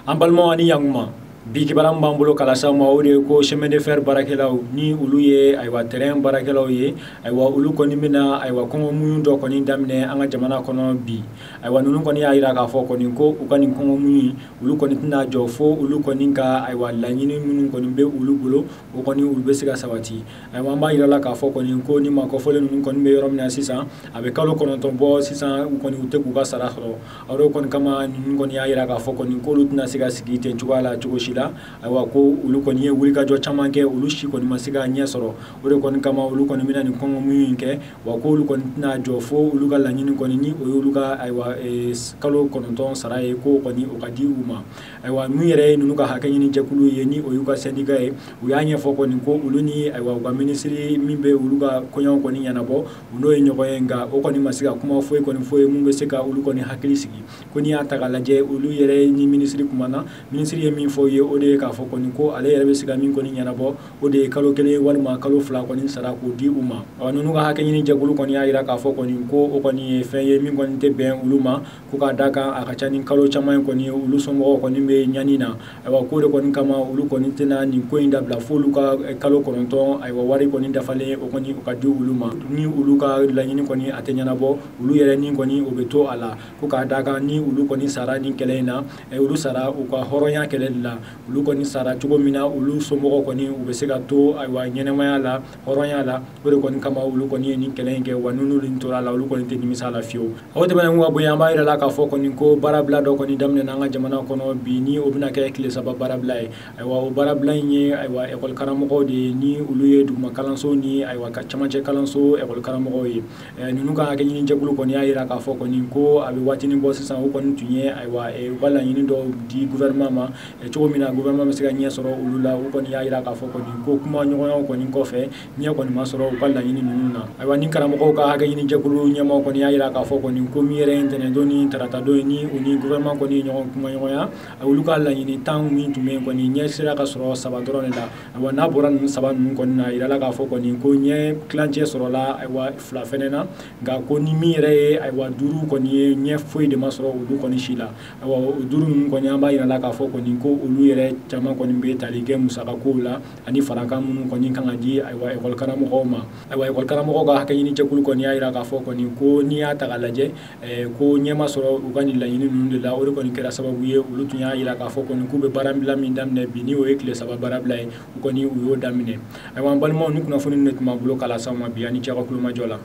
An balimaw ani ɲantuma bi kibaru b'an bolo kala s'aw ma o de ye ko chemin de fer baarakɛlaw ni olu ye ayiwa terrain baarakɛlaw ye ayiwa olu kɔni bɛna ayiwa kɔngɔmuɲu dɔ kɔni daminɛ an ka jamana kɔnɔ bi ayiwa ninnu kɔni y'a jira k'a fɔ kɔni ko u ka nin kɔngɔmuɲu olu kɔni tɛna jɔ fo olu kɔni ka ayiwa laɲini minnu kɔni bɛ olu bolo o kɔni olu bɛ se ka sabati ayiwa an b'a jira la k'a fɔ kɔni ko ni makɔfɔlen ninnu kɔni bɛ yɔrɔ min na sisan a bɛ kalo 9 bɔ sisan u kɔni u tɛ k'u ka sara sɔrɔ o de kɔni kama ninnu kɔni y'a jira k'a fɔ kɔni k'olu tɛna se ka sigi ten cogoya la cogo si la ayiwa ko olu kɔni ye wulikajɔ caman kɛ olu si kɔni ma se ka ɲɛ sɔrɔ o de kɔni kama olu kɔni bɛna nin kɔngɔmuɲu in kɛ wa ko olu kɔni tɛna jɔ fo olu ka laɲini kɔni ni o ye olu ka ayiwa kalo 9 sara ye ko kɔni o ka di u ma ayiwa mun yɛrɛ ye ninnu ka hakɛ ɲini jɛkulu ye ni o y'u ka syndicat ye u y'a ɲɛfɔ kɔni ko olu ni ayiwa u ka minisiri min bɛ olu ka kɔɲɔw kɔni ɲɛnabɔ u n'o ye ɲɔgɔn ye nka o kɔni ma se ka kuma foyi kɔni fɔ ye mun bɛ se ka olu kɔni hakili sigi ko n'i y'a ta k'a lajɛ olu yɛrɛ ni minisiri kumana minisiri ye min fɔ ye o de ye k'a fɔ kɔni ko ale yɛrɛ bɛ se ka min kɔni ɲɛnabɔ o de ye kalo 1 walima kalo 2 kɔni sara k'o di u ma ninnu ka hakɛ ɲini jɛkulu kɔni y'a jira k'a fɔ kɔni ko o kɔni ye fɛn ye min kɔni tɛ bɛn olu ma ko k'a da kan a ka ca ni kalo caman ye kɔni olu somɔgɔw kɔni bɛ ɲani na ayiwa ko de kɔni kama olu kɔni tɛna nin ko in dabila fo olu ka kalo 9 ayiwa wari kɔni dafalen o kɔni o ka di olu ma ni olu ka laɲini kɔni a tɛ ɲɛnabɔ olu yɛrɛ ni kɔni o bɛ to a la ko k'a da kan ni olu kɔni sara ni kɛlɛ in na olu sara u ka hɔrɔnya kɛlɛ de la olu kɔni sara cogo min na olu somɔgɔw kɔni u bɛ se ka to ayiwa ɲɛnɛmaya la hɔrɔnya la o de kɔni kama olu kɔni ye nin kɛlɛ in kɛ wa n'olu tora la olu kɔni tɛ nimisa la fiyewu o tɛmɛnen ka bɔ yen an b'a jira la k'a fɔ kɔni ko baarabila dɔ kɔni daminɛna an ka jamana kɔnɔ bi ni o bɛna kɛ tile 3 baarabila ye ayiwa o baarabila in ye ayiwa ekɔli karamɔgɔw de ye ni olu ye duguma kalanso ni ayiwa camancɛ kalanso ekɔli karamɔgɔw ye ninnu ka hakɛ ɲini jɛkulu kɔni y'a jira k'a fɔ kɔni ko a bɛ waatinin bɔ sisan o kɔni tun ye ayiwa u ka laɲini dɔw di gouvernement ma cogo min na gouvernement bɛ se ka ɲɛ sɔrɔ olu la u kɔni y'a jira k'a fɔ kɔni ko kuma ɲɔgɔnyaw kɔni kɔfɛ ɲɛ kɔni ma sɔrɔ u ka laɲini ninnu na ayiwa ni karamɔgɔw ka hakɛ ɲini jɛkulu ɲɛmaaw kɔni y'a jira k'a fɔ kɔni ko min yɛrɛ ye ntɛnɛndon ni taratadon ye ni o ni gouvernement kɔni ye ɲɔgɔn kumaɲɔgɔnya olu ka laɲini 10 min tun bɛ yen kɔni ɲɛ sera ka sɔrɔ 3 dɔrɔn de la ayiwa n'a bɔra ninnu 3 ninnu kɔni na a jira la k'a fɔ kɔni ko ɲɛ tilancɛ sɔrɔla ayiwa 2 fɛnɛ na nka ko ni min yɛrɛ ye ayiwa 5 kɔni ye ɲɛ foyi de ma sɔrɔ olu kɔni si la ayiwa o 5 ninnu kɔni an b'a jira la k'a fɔ kɔni ko olu yɛrɛ caman kɔni bɛ tali kɛ musakakow la ani farakan minnu kɔni kan ka di ayiwa ekɔli karamɔgɔw ma ayiwa ekɔli karamɔgɔw ka hakɛ ɲini jɛkulu kɔni y'a jira k'a fɔ kɔni ko n'i y'a ta k'a lajɛ ko ɲɛ ma sɔrɔ u ka nin laɲini ninnu de la o de kɔni kɛra sababu ye olu tun y'a jira k'a fɔ kɔni k'u bɛ baarabila min daminɛ bi ni o ye tile 3 baarabila ye u kɔni u y'o daminɛ ayiwa an balimaw ni kunnafoni de tun b'an bolo kala s'aw ma bi ani cɛ ka kulomajɔ la